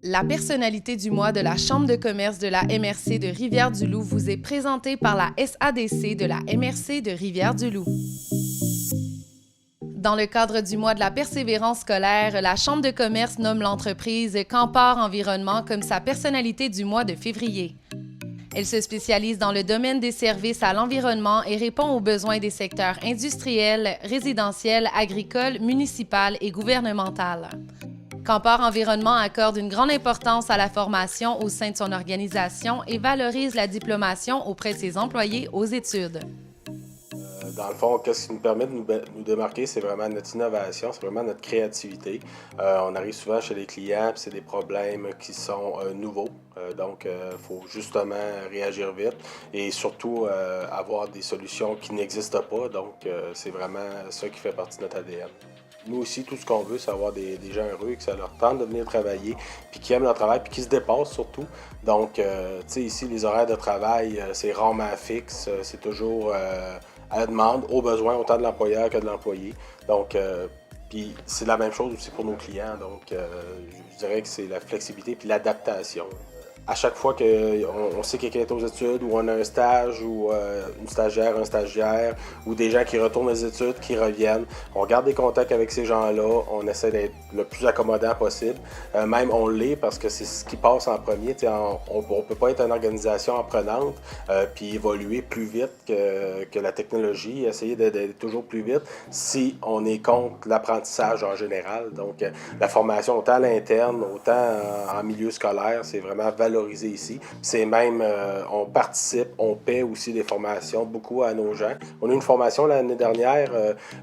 La personnalité du mois de la Chambre de commerce de la MRC de Rivière-du-Loup vous est présentée par la SADC de la MRC de Rivière-du-Loup. Dans le cadre du mois de la persévérance scolaire, la Chambre de commerce nomme l'entreprise Campar Environnement comme sa personnalité du mois de février. Elle se spécialise dans le domaine des services à l'environnement et répond aux besoins des secteurs industriels, résidentiels, agricoles, municipal et gouvernemental. Campar Environnement accorde une grande importance à la formation au sein de son organisation et valorise la diplomation auprès de ses employés aux études. Dans le fond, qu'est-ce qui nous permet de nous démarquer, c'est vraiment notre innovation, c'est vraiment notre créativité. On arrive souvent chez les clients, puis c'est des problèmes qui sont nouveaux. Donc, il faut justement réagir vite et surtout avoir des solutions qui n'existent pas. Donc, c'est vraiment ça qui fait partie de notre ADN. Nous aussi, tout ce qu'on veut, c'est avoir des gens heureux, que ça leur tente de venir travailler, puis qui aiment leur travail, puis qui se dépassent surtout. Donc, tu sais, ici, les horaires de travail, c'est rarement fixe, c'est toujours à la demande, aux besoins, autant de l'employeur que de l'employé. Donc, puis c'est la même chose aussi pour nos clients. Donc, je dirais que c'est la flexibilité puis l'adaptation. À chaque fois qu'on sait que quelqu'un est aux études ou on a un stage ou une stagiaire, un stagiaire ou des gens qui retournent aux études, qui reviennent, on garde des contacts avec ces gens-là, on essaie d'être le plus accommodant possible. Même on l'est parce que c'est ce qui passe en premier. On ne peut pas être une organisation apprenante puis évoluer plus vite que la technologie, essayer d'être toujours plus vite si on est contre l'apprentissage en général. Donc la formation autant à l'interne, autant en milieu scolaire, c'est vraiment valorisé ici. C'est même, on participe, on paie aussi des formations beaucoup à nos gens. On a eu une formation l'année dernière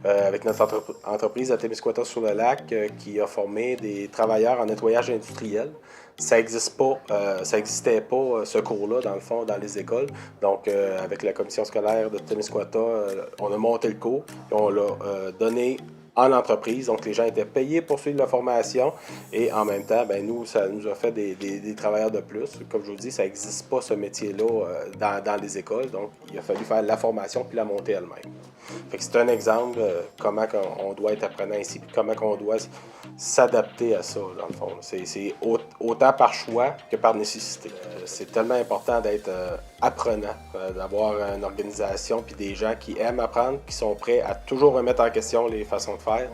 avec notre entreprise à Témiscouata-sur-le-Lac qui a formé des travailleurs en nettoyage industriel. Ça n'existait pas ce cours-là, dans le fond, dans les écoles. Donc, avec la commission scolaire de Témiscouata, on a monté le cours et on l'a donné en entreprise. Donc, les gens étaient payés pour suivre la formation et en même temps, ben nous, ça nous a fait des travailleurs de plus. Comme je vous dis, ça n'existe pas ce métier-là dans les écoles. Donc, il a fallu faire la formation puis la monter elle-même. Fait que c'est un exemple de comment on doit être apprenant ici puis comment on doit s'adapter à ça, dans le fond. C'est autant par choix que par nécessité. C'est tellement important d'être apprenant, d'avoir une organisation puis des gens qui aiment apprendre, qui sont prêts à toujours remettre en question les façons de faire.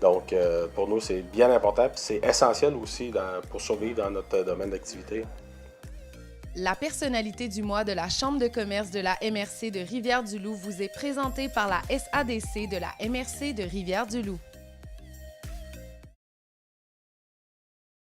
Donc, pour nous, c'est bien important puis c'est essentiel aussi pour survivre dans notre domaine d'activité. La personnalité du mois de la Chambre de commerce de la MRC de Rivière-du-Loup vous est présentée par la SADC de la MRC de Rivière-du-Loup.